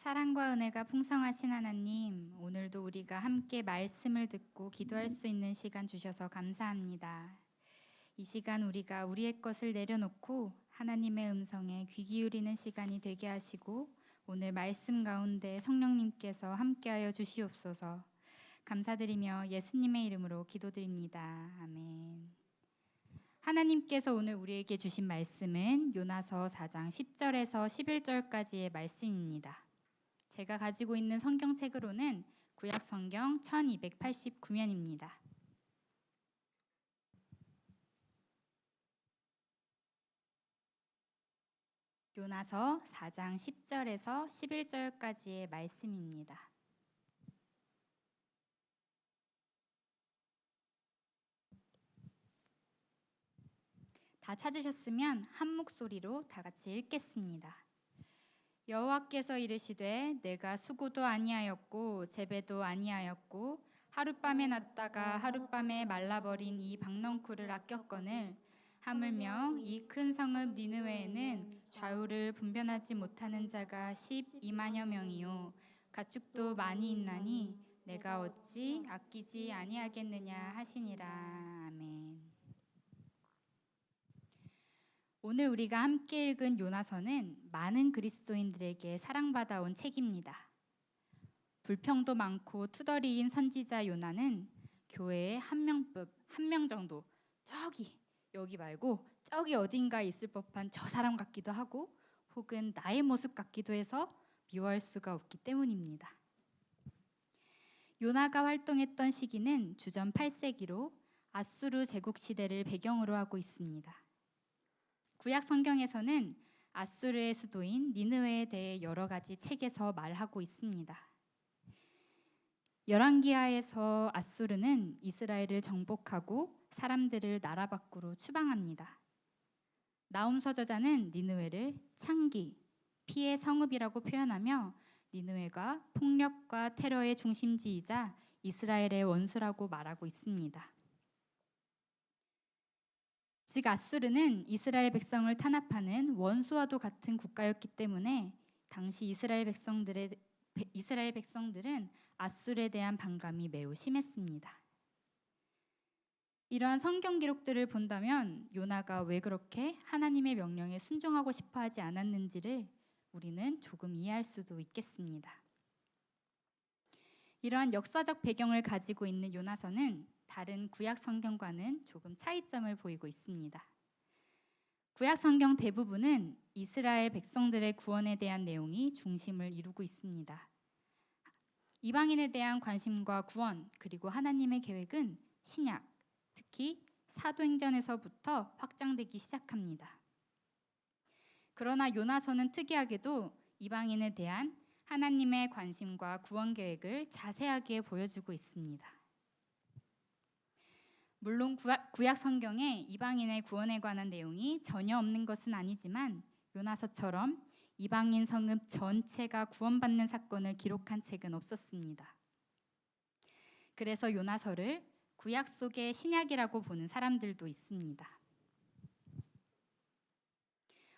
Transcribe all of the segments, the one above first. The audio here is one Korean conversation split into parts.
사랑과 은혜가 풍성하신 하나님, 오늘도 우리가 함께 말씀을 듣고 기도할 수 있는 시간 주셔서 감사합니다. 이 시간 우리가 우리의 것을 내려놓고 하나님의 음성에 귀 기울이는 시간이 되게 하시고 오늘 말씀 가운데 성령님께서 함께하여 주시옵소서. 감사드리며 예수님의 이름으로 기도드립니다. 아멘. 하나님께서 오늘 우리에게 주신 말씀은 요나서 4장 10절에서 11절까지의 말씀입니다. 제가 가지고 있는 성경책으로는 구약 성경 1289면입니다. 요나서 4장 10절에서 11절까지의 말씀입니다. 다 찾으셨으면 한 목소리로 다 같이 읽겠습니다. 여호와께서 이르시되 내가 수고도 아니하였고 재배도 아니하였고 하룻밤에 났다가 하룻밤에 말라버린 이 박넝쿨을 아꼈거늘 하물며 이 큰 성읍 니느웨에는 좌우를 분별하지 못하는 자가 12만여 명이요 가축도 많이 있나니 내가 어찌 아끼지 아니하겠느냐 하시니라. 아멘. 오늘 우리가 함께 읽은 요나서는 많은 그리스도인들에게 사랑받아온 책입니다. 불평도 많고 투덜이인 선지자 요나는 교회에 한 명 정도 여기 말고 저기 어딘가에 있을 법한 저 사람 같기도 하고 혹은 나의 모습 같기도 해서 미워할 수가 없기 때문입니다. 요나가 활동했던 시기는 주전 8세기로 아수르 제국 시대를 배경으로 하고 있습니다. 구약 성경에서는 아수르의 수도인 니느웨에 대해 여러 가지 책에서 말하고 있습니다. 열왕기하에서 아수르는 이스라엘을 정복하고 사람들을 나라 밖으로 추방합니다. 나훔서 저자는 니느웨를 창기, 피의 성읍이라고 표현하며 니느웨가 폭력과 테러의 중심지이자 이스라엘의 원수라고 말하고 있습니다. 즉 아수르는 이스라엘 백성을 탄압하는 원수와도 같은 국가였기 때문에 당시 이스라엘 백성들은 아수르에 대한 반감이 매우 심했습니다. 이러한 성경 기록들을 본다면 요나가 왜 그렇게 하나님의 명령에 순종하고 싶어 하지 않았는지를 우리는 조금 이해할 수도 있겠습니다. 이러한 역사적 배경을 가지고 있는 요나서는 다른 구약 성경과는 조금 차이점을 보이고 있습니다. 구약 성경 대부분은 이스라엘 백성들의 구원에 대한 내용이 중심을 이루고 있습니다. 이방인에 대한 관심과 구원, 그리고 하나님의 계획은 신약, 특히 사도행전에서부터 확장되기 시작합니다. 그러나 요나서는 특이하게도 이방인에 대한 하나님의 관심과 구원 계획을 자세하게 보여주고 있습니다. 물론 구약 성경에 이방인의 구원에 관한 내용이 전혀 없는 것은 아니지만 요나서처럼 이방인 성읍 전체가 구원받는 사건을 기록한 책은 없었습니다. 그래서 요나서를 구약 속의 신약이라고 보는 사람들도 있습니다.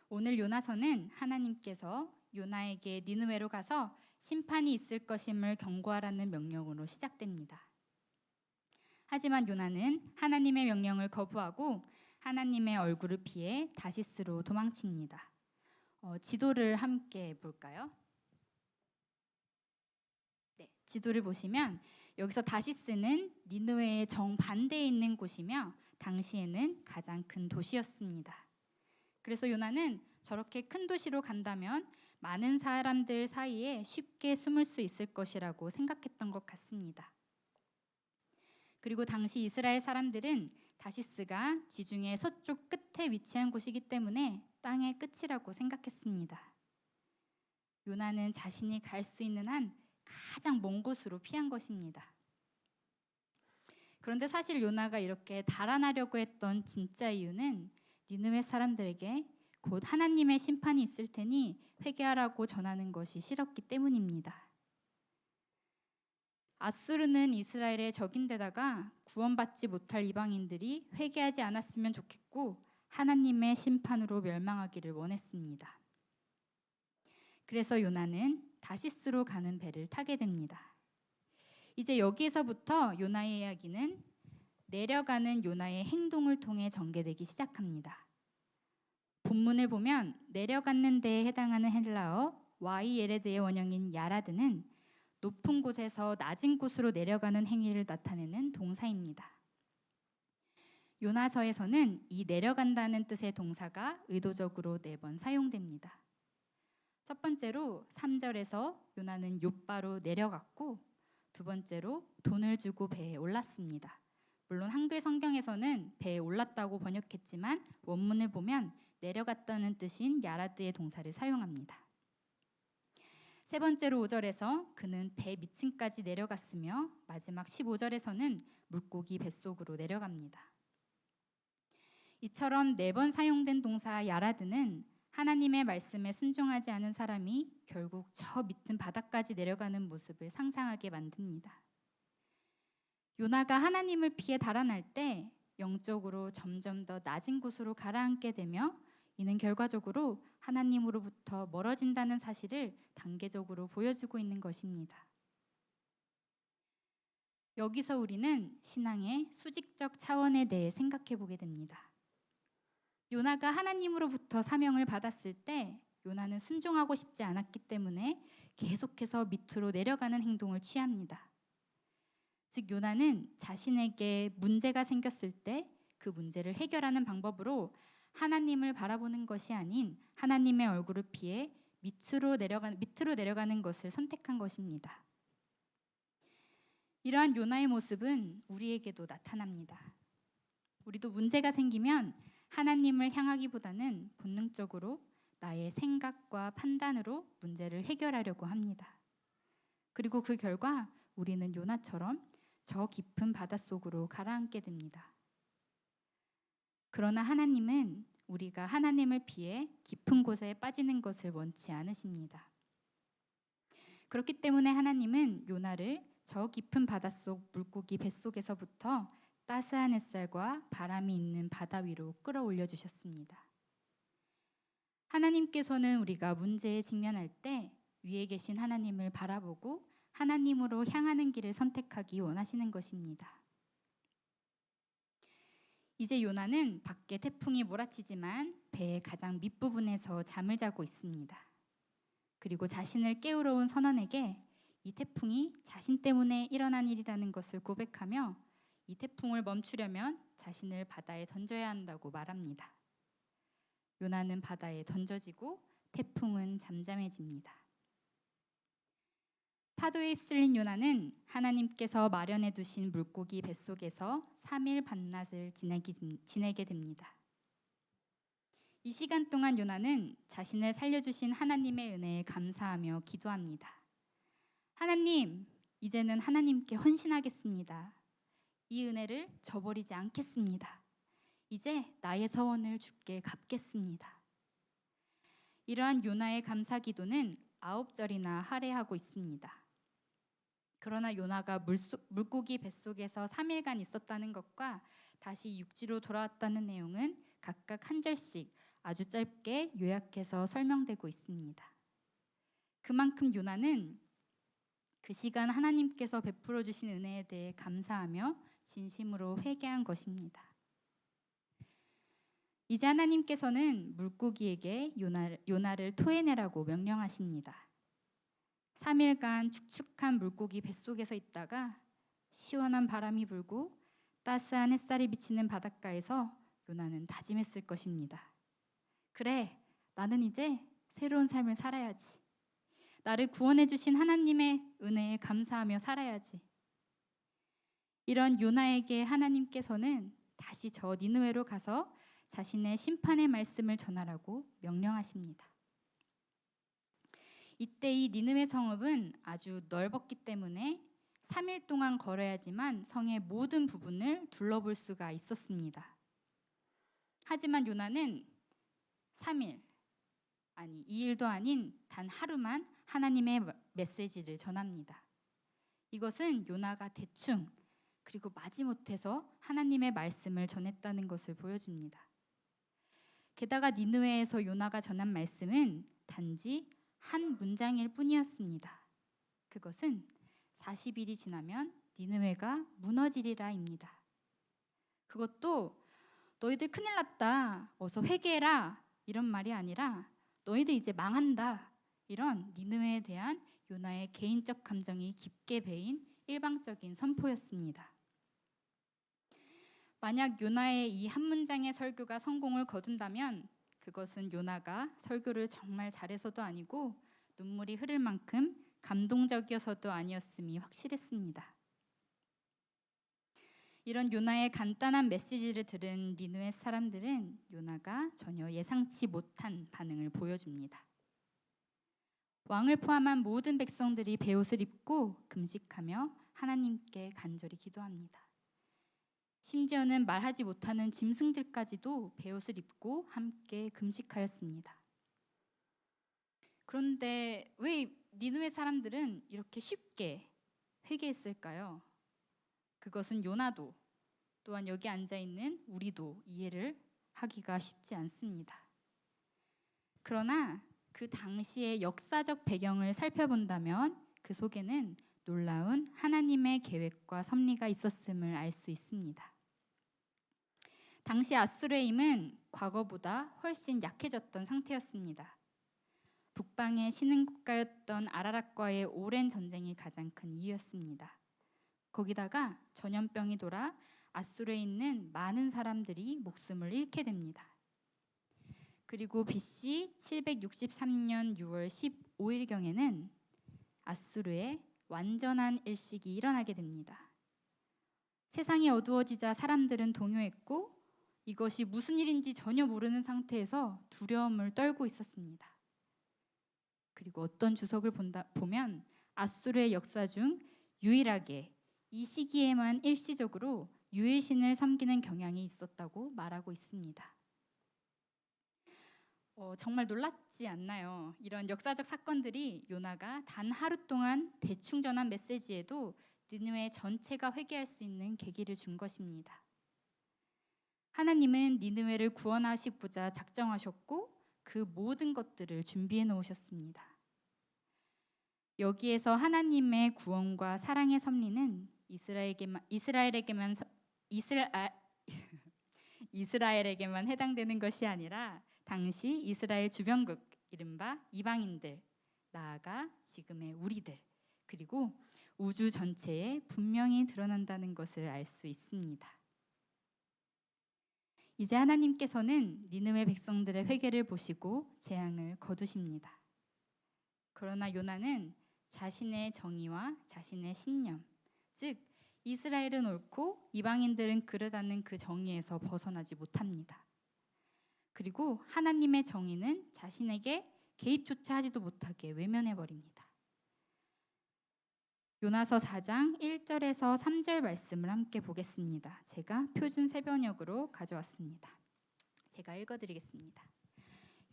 오늘 요나서는 하나님께서 요나에게 니느웨로 가서 심판이 있을 것임을 경고하라는 명령으로 시작됩니다. 하지만 요나는 하나님의 명령을 거부하고 하나님의 얼굴을 피해 다시스로 도망칩니다. 지도를 함께 볼까요? 네, 지도를 보시면 여기서 다시스는 니느웨의 정반대에 있는 곳이며 당시에는 가장 큰 도시였습니다. 그래서 요나는 저렇게 큰 도시로 간다면 많은 사람들 사이에 쉽게 숨을 수 있을 것이라고 생각했던 것 같습니다. 그리고 당시 이스라엘 사람들은 다시스가 지중해 서쪽 끝에 위치한 곳이기 때문에 땅의 끝이라고 생각했습니다. 요나는 자신이 갈 수 있는 한 가장 먼 곳으로 피한 것입니다. 그런데 사실 요나가 이렇게 달아나려고 했던 진짜 이유는 니느웨 사람들에게 곧 하나님의 심판이 있을 테니 회개하라고 전하는 것이 싫었기 때문입니다. 아수르는 이스라엘의 적인데다가 구원받지 못할 이방인들이 회개하지 않았으면 좋겠고 하나님의 심판으로 멸망하기를 원했습니다. 그래서 요나는 다시스로 가는 배를 타게 됩니다. 이제 여기에서부터 요나의 이야기는 내려가는 요나의 행동을 통해 전개되기 시작합니다. 본문을 보면 내려가는 데에 해당하는 헬라어 와이에레드의 원형인 야라드는 높은 곳에서 낮은 곳으로 내려가는 행위를 나타내는 동사입니다. 요나서에서는 이 내려간다는 뜻의 동사가 의도적으로 4번 사용됩니다. 첫 번째로 3절에서 요나는 욥바로 내려갔고, 두 번째로 돈을 주고 배에 올랐습니다. 물론 한글 성경에서는 배에 올랐다고 번역했지만 원문을 보면 내려갔다는 뜻인 야라드의 동사를 사용합니다. 세 번째로 5절에서 그는 배 밑층까지 내려갔으며, 마지막 15절에서는 물고기 뱃속으로 내려갑니다. 이처럼 4번 사용된 동사 야라드는 하나님의 말씀에 순종하지 않은 사람이 결국 저 밑은 바다까지 내려가는 모습을 상상하게 만듭니다. 요나가 하나님을 피해 달아날 때 영적으로 점점 더 낮은 곳으로 가라앉게 되며, 이는 결과적으로 하나님으로부터 멀어진다는 사실을 단계적으로 보여주고 있는 것입니다. 여기서 우리는 신앙의 수직적 차원에 대해 생각해 보게 됩니다. 요나가 하나님으로부터 사명을 받았을 때 요나는 순종하고 싶지 않았기 때문에 계속해서 밑으로 내려가는 행동을 취합니다. 즉 요나는 자신에게 문제가 생겼을 때 그 문제를 해결하는 방법으로 하나님을 바라보는 것이 아닌 하나님의 얼굴을 피해 밑으로 내려가는 것을 선택한 것입니다. 이러한 요나의 모습은 우리에게도 나타납니다. 우리도 문제가 생기면 하나님을 향하기보다는 본능적으로 나의 생각과 판단으로 문제를 해결하려고 합니다. 그리고 그 결과 우리는 요나처럼 저 깊은 바닷속으로 가라앉게 됩니다. 그러나 하나님은 우리가 하나님을 피해 깊은 곳에 빠지는 것을 원치 않으십니다. 그렇기 때문에 하나님은 요나를 저 깊은 바닷속 물고기 뱃속에서부터 따스한 햇살과 바람이 있는 바다 위로 끌어올려 주셨습니다. 하나님께서는 우리가 문제에 직면할 때 위에 계신 하나님을 바라보고 하나님으로 향하는 길을 선택하기 원하시는 것입니다. 이제 요나는 밖에 태풍이 몰아치지만 배의 가장 밑부분에서 잠을 자고 있습니다. 그리고 자신을 깨우러 온 선원에게 이 태풍이 자신 때문에 일어난 일이라는 것을 고백하며 이 태풍을 멈추려면 자신을 바다에 던져야 한다고 말합니다. 요나는 바다에 던져지고 태풍은 잠잠해집니다. 파도에 휩쓸린 요나는 하나님께서 마련해 두신 물고기 뱃속에서 3일 밤낮을 지내게 됩니다. 이 시간 동안 요나는 자신을 살려주신 하나님의 은혜에 감사하며 기도합니다. 하나님, 이제는 하나님께 헌신하겠습니다. 이 은혜를 저버리지 않겠습니다. 이제 나의 서원을 주께 갚겠습니다. 이러한 요나의 감사 기도는 9절이나 할애하고 있습니다. 그러나 요나가 물고기 뱃속에서 3일간 있었다는 것과 다시 육지로 돌아왔다는 내용은 각각 한 절씩 아주 짧게 요약해서 설명되고 있습니다. 그만큼 요나는 그 시간 하나님께서 베풀어 주신 은혜에 대해 감사하며 진심으로 회개한 것입니다. 이제 하나님께서는 물고기에게 요나를 토해내라고 명령하십니다. 3일간 축축한 물고기 뱃속에서 있다가 시원한 바람이 불고 따스한 햇살이 비치는 바닷가에서 요나는 다짐했을 것입니다. 그래, 나는 이제 새로운 삶을 살아야지. 나를 구원해 주신 하나님의 은혜에 감사하며 살아야지. 이런 요나에게 하나님께서는 다시 저 니느웨로 가서 자신의 심판의 말씀을 전하라고 명령하십니다. 이때 이 니느웨 성읍은 아주 넓었기 때문에 3일 동안 걸어야지만 성의 모든 부분을 둘러볼 수가 있었습니다. 하지만 요나는 3일, 아니 2일도 아닌 단 하루만 하나님의 메시지를 전합니다. 이것은 요나가 대충 그리고 마지못해서 하나님의 말씀을 전했다는 것을 보여줍니다. 게다가 니느웨에서 요나가 전한 말씀은 단지 한 문장일 뿐이었습니다. 그것은 40일이 지나면 니느웨가 무너지리라입니다. 그것도 너희들 큰일 났다, 어서 회개해라 이런 말이 아니라 너희들 이제 망한다, 이런 니느웨에 대한 요나의 개인적 감정이 깊게 배인 일방적인 선포였습니다. 만약 요나의 이 한 문장의 설교가 성공을 거둔다면 그것은 요나가 설교를 정말 잘해서도 아니고 눈물이 흐를 만큼 감동적이어서도 아니었음이 확실했습니다. 이런 요나의 간단한 메시지를 들은 니느웨 사람들은 요나가 전혀 예상치 못한 반응을 보여줍니다. 왕을 포함한 모든 백성들이 베옷을 입고 금식하며 하나님께 간절히 기도합니다. 심지어는 말하지 못하는 짐승들까지도 베옷을 입고 함께 금식하였습니다. 그런데 왜 니느웨 사람들은 이렇게 쉽게 회개했을까요? 그것은 요나도 또한 여기 앉아있는 우리도 이해를 하기가 쉽지 않습니다. 그러나 그 당시의 역사적 배경을 살펴본다면 그 속에는 놀라운 하나님의 계획과 섭리가 있었음을 알 수 있습니다. 당시 아수르의 힘은 과거보다 훨씬 약해졌던 상태였습니다. 북방의 신흥국가였던 아라락과의 오랜 전쟁이 가장 큰 이유였습니다. 거기다가 전염병이 돌아 아수르에 있는 많은 사람들이 목숨을 잃게 됩니다. 그리고 BC 763년 6월 15일경에는 아수르의 완전한 일식이 일어나게 됩니다. 세상이 어두워지자 사람들은 동요했고 이것이 무슨 일인지 전혀 모르는 상태에서 두려움을 떨고 있었습니다. 그리고 어떤 주석을 보면 아수르의 역사 중 유일하게 이 시기에만 일시적으로 유일신을 섬기는 경향이 있었다고 말하고 있습니다. 정말 놀랍지 않나요? 이런 역사적 사건들이 요나가 단 하루 동안 대충 전한 메시지에도 니느웨 전체가 회개할 수 있는 계기를 준 것입니다. 하나님은 니느웨를 구원하시고자 작정하셨고 그 모든 것들을 준비해 놓으셨습니다. 여기에서 하나님의 구원과 사랑의 섭리는 이스라엘에게만 해당되는 것이 아니라 당시 이스라엘 주변국, 이른바 이방인들, 나아가 지금의 우리들, 그리고 우주 전체에 분명히 드러난다는 것을 알 수 있습니다. 이제 하나님께서는 니느웨 백성들의 회개를 보시고 재앙을 거두십니다. 그러나 요나는 자신의 정의와 자신의 신념, 즉 이스라엘은 옳고 이방인들은 그르다는 그 정의에서 벗어나지 못합니다. 그리고 하나님의 정의는 자신에게 개입조차 하지도 못하게 외면해버립니다. 요나서 4장 1절에서 3절 말씀을 함께 보겠습니다. 제가 표준 세번역으로 가져왔습니다. 제가 읽어드리겠습니다.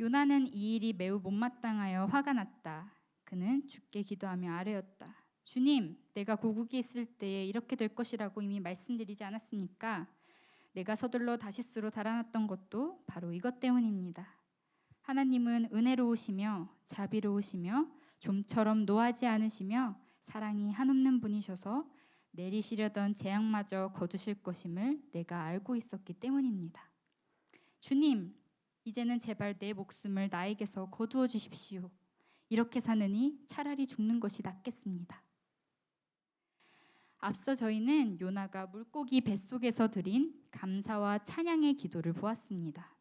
요나는 이 일이 매우 못마땅하여 화가 났다. 그는 주께 기도하며 아뢰었다. 주님, 내가 고국에 있을 때에 이렇게 될 것이라고 이미 말씀드리지 않았습니까? 내가 서둘러 다시스로 달아났던 것도 바로 이것 때문입니다. 하나님은 은혜로우시며 자비로우시며 좀처럼 노하지 않으시며 사랑이 한없는 분이셔서 내리시려던 재앙마저 거두실 것임을 내가 알고 있었기 때문입니다. 주님, 이제는 제발 내 목숨을 나에게서 거두어 주십시오. 이렇게 사느니 차라리 죽는 것이 낫겠습니다. 앞서 저희는 요나가 물고기 뱃속에서 드린 감사와 찬양의 기도를 보았습니다.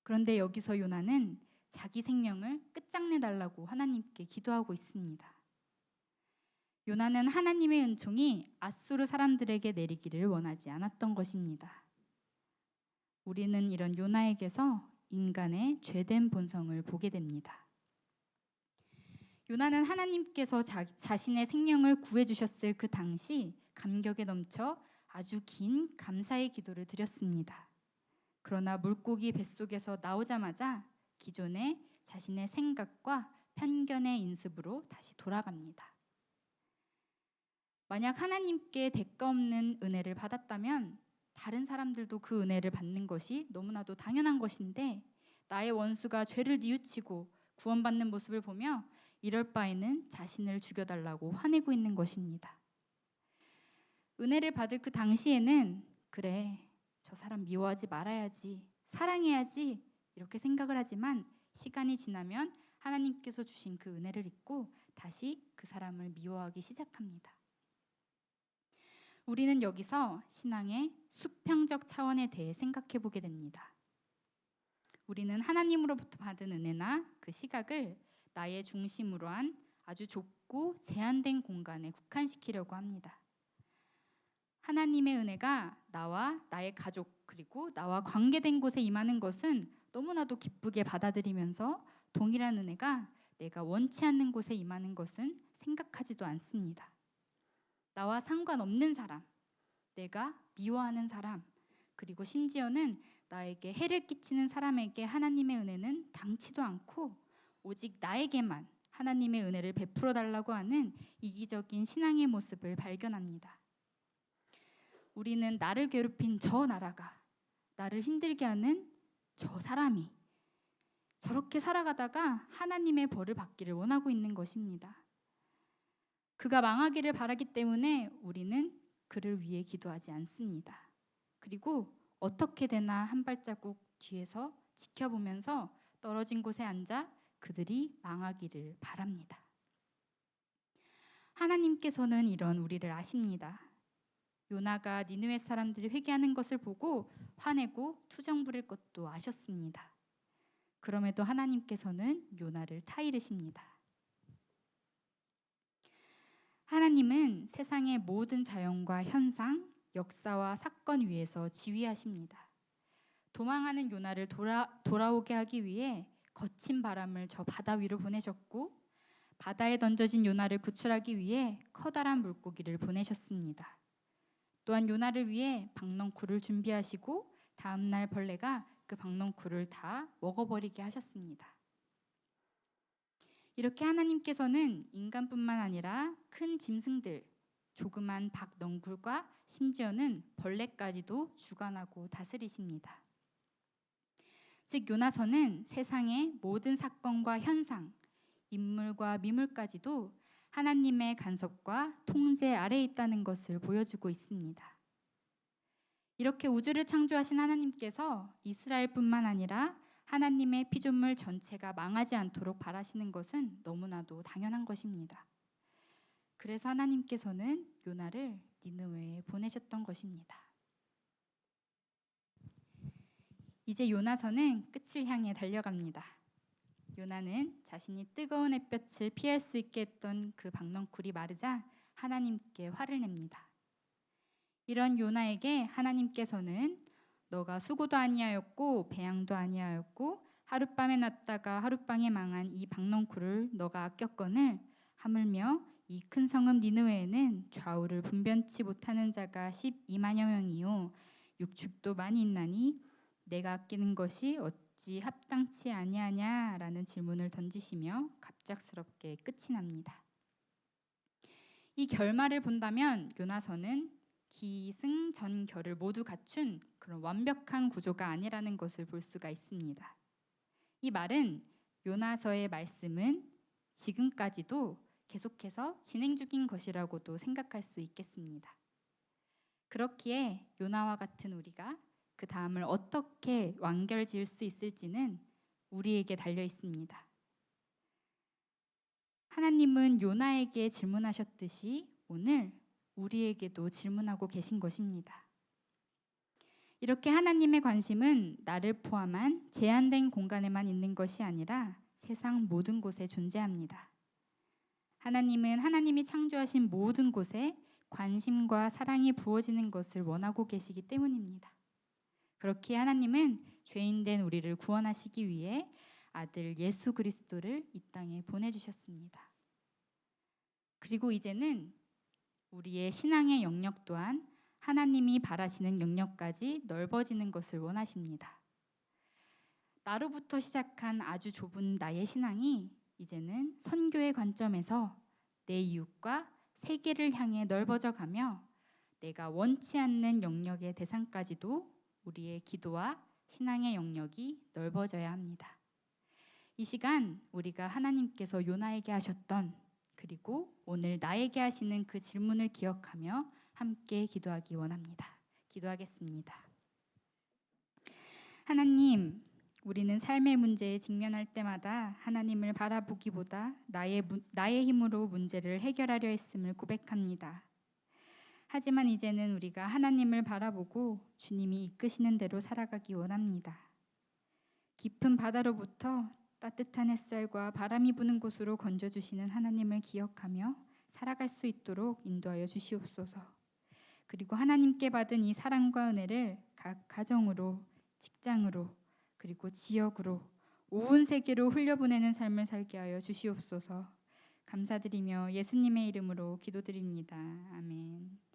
그런데 여기서 요나는 자기 생명을 끝장내달라고 하나님께 기도하고 있습니다. 요나는 하나님의 은총이 아수르 사람들에게 내리기를 원하지 않았던 것입니다. 우리는 이런 요나에게서 인간의 죄된 본성을 보게 됩니다. 요나는 하나님께서 자신의 생명을 구해주셨을 그 당시 감격에 넘쳐 아주 긴 감사의 기도를 드렸습니다. 그러나 물고기 뱃속에서 나오자마자 기존의 자신의 생각과 편견의 인습으로 다시 돌아갑니다. 만약 하나님께 대가 없는 은혜를 받았다면 다른 사람들도 그 은혜를 받는 것이 너무나도 당연한 것인데 나의 원수가 죄를 뉘우치고 구원받는 모습을 보며 이럴 바에는 자신을 죽여달라고 화내고 있는 것입니다. 은혜를 받을 그 당시에는 그래, 저 사람 미워하지 말아야지, 사랑해야지 이렇게 생각을 하지만 시간이 지나면 하나님께서 주신 그 은혜를 잊고 다시 그 사람을 미워하기 시작합니다. 우리는 여기서 신앙의 수평적 차원에 대해 생각해 보게 됩니다. 우리는 하나님으로부터 받은 은혜나 그 시각을 나의 중심으로 한 아주 좁고 제한된 공간에 국한시키려고 합니다. 하나님의 은혜가 나와 나의 가족 그리고 나와 관계된 곳에 임하는 것은 너무나도 기쁘게 받아들이면서 동일한 은혜가 내가 원치 않는 곳에 임하는 것은 생각하지도 않습니다. 나와 상관없는 사람, 내가 미워하는 사람, 그리고 심지어는 나에게 해를 끼치는 사람에게 하나님의 은혜는 당치도 않고 오직 나에게만 하나님의 은혜를 베풀어 달라고 하는 이기적인 신앙의 모습을 발견합니다. 우리는 나를 괴롭힌 저 나라가, 나를 힘들게 하는 저 사람이 저렇게 살아가다가 하나님의 벌을 받기를 원하고 있는 것입니다. 그가 망하기를 바라기 때문에 우리는 그를 위해 기도하지 않습니다. 그리고 어떻게 되나 한 발자국 뒤에서 지켜보면서 떨어진 곳에 앉아 그들이 망하기를 바랍니다. 하나님께서는 이런 우리를 아십니다. 요나가 니느웨 사람들이 회개하는 것을 보고 화내고 투정 부릴 것도 아셨습니다. 그럼에도 하나님께서는 요나를 타이르십니다. 하나님은 세상의 모든 자연과 현상, 역사와 사건 위에서 지휘하십니다. 도망하는 요나를 돌아오게 하기 위해 거친 바람을 저 바다 위로 보내셨고 바다에 던져진 요나를 구출하기 위해 커다란 물고기를 보내셨습니다. 또한 요나를 위해 박넝쿨을 준비하시고 다음날 벌레가 그 박넝쿨을 다 먹어버리게 하셨습니다. 이렇게 하나님께서는 인간뿐만 아니라 큰 짐승들, 조그만 박넝쿨과 심지어는 벌레까지도 주관하고 다스리십니다. 즉 요나서는 세상의 모든 사건과 현상, 인물과 미물까지도 하나님의 간섭과 통제 아래에 있다는 것을 보여주고 있습니다. 이렇게 우주를 창조하신 하나님께서 이스라엘뿐만 아니라 하나님의 피조물 전체가 망하지 않도록 바라시는 것은 너무나도 당연한 것입니다. 그래서 하나님께서는 요나를 니느웨에 보내셨던 것입니다. 이제 요나서는 끝을 향해 달려갑니다. 요나는 자신이 뜨거운 햇볕을 피할 수 있게 했던 그 박넝쿨이 마르자 하나님께 화를 냅니다. 이런 요나에게 하나님께서는 너가 수고도 아니하였고 배양도 아니하였고 하룻밤에 났다가 하룻밤에 망한 이 박넝쿨을 너가 아꼈거늘 하물며 이 큰 성읍 니느웨에는 좌우를 분변치 못하는 자가 12만여 명이요 육축도 많이 있나니 내가 아끼는 것이 어찌 합당치 아니하냐라는 질문을 던지시며 갑작스럽게 끝이 납니다. 이 결말을 본다면 요나서는 기승전결을 모두 갖춘 그런 완벽한 구조가 아니라는 것을 볼 수가 있습니다. 이 말은 요나서의 말씀은 지금까지도 계속해서 진행 중인 것이라고도 생각할 수 있겠습니다. 그렇기에 요나와 같은 우리가 그 다음을 어떻게 완결지을 수 있을지는 우리에게 달려 있습니다. 하나님은 요나에게 질문하셨듯이 오늘 우리에게도 질문하고 계신 것입니다. 이렇게 하나님의 관심은 나를 포함한 제한된 공간에만 있는 것이 아니라 세상 모든 곳에 존재합니다. 하나님은 하나님이 창조하신 모든 곳에 관심과 사랑이 부어지는 것을 원하고 계시기 때문입니다. 그렇기에 하나님은 죄인된 우리를 구원하시기 위해 아들 예수 그리스도를 이 땅에 보내주셨습니다. 그리고 이제는 우리의 신앙의 영역 또한 하나님이 바라시는 영역까지 넓어지는 것을 원하십니다. 나로부터 시작한 아주 좁은 나의 신앙이 이제는 선교의 관점에서 내 이웃과 세계를 향해 넓어져 가며 내가 원치 않는 영역의 대상까지도 우리의 기도와 신앙의 영역이 넓어져야 합니다. 이 시간 우리가 하나님께서 요나에게 하셨던 그리고 오늘 나에게 하시는 그 질문을 기억하며 함께 기도하기 원합니다. 기도하겠습니다. 하나님, 우리는 삶의 문제에 직면할 때마다 하나님을 바라보기보다 나의 힘으로 문제를 해결하려 했음을 고백합니다. 하지만 이제는 우리가 하나님을 바라보고 주님이 이끄시는 대로 살아가기 원합니다. 깊은 바다로부터 따뜻한 햇살과 바람이 부는 곳으로 건져주시는 하나님을 기억하며 살아갈 수 있도록 인도하여 주시옵소서. 그리고 하나님께 받은 이 사랑과 은혜를 각 가정으로, 직장으로, 그리고 지역으로, 온 세계로 흘려보내는 삶을 살게 하여 주시옵소서. 감사드리며 예수님의 이름으로 기도드립니다. 아멘.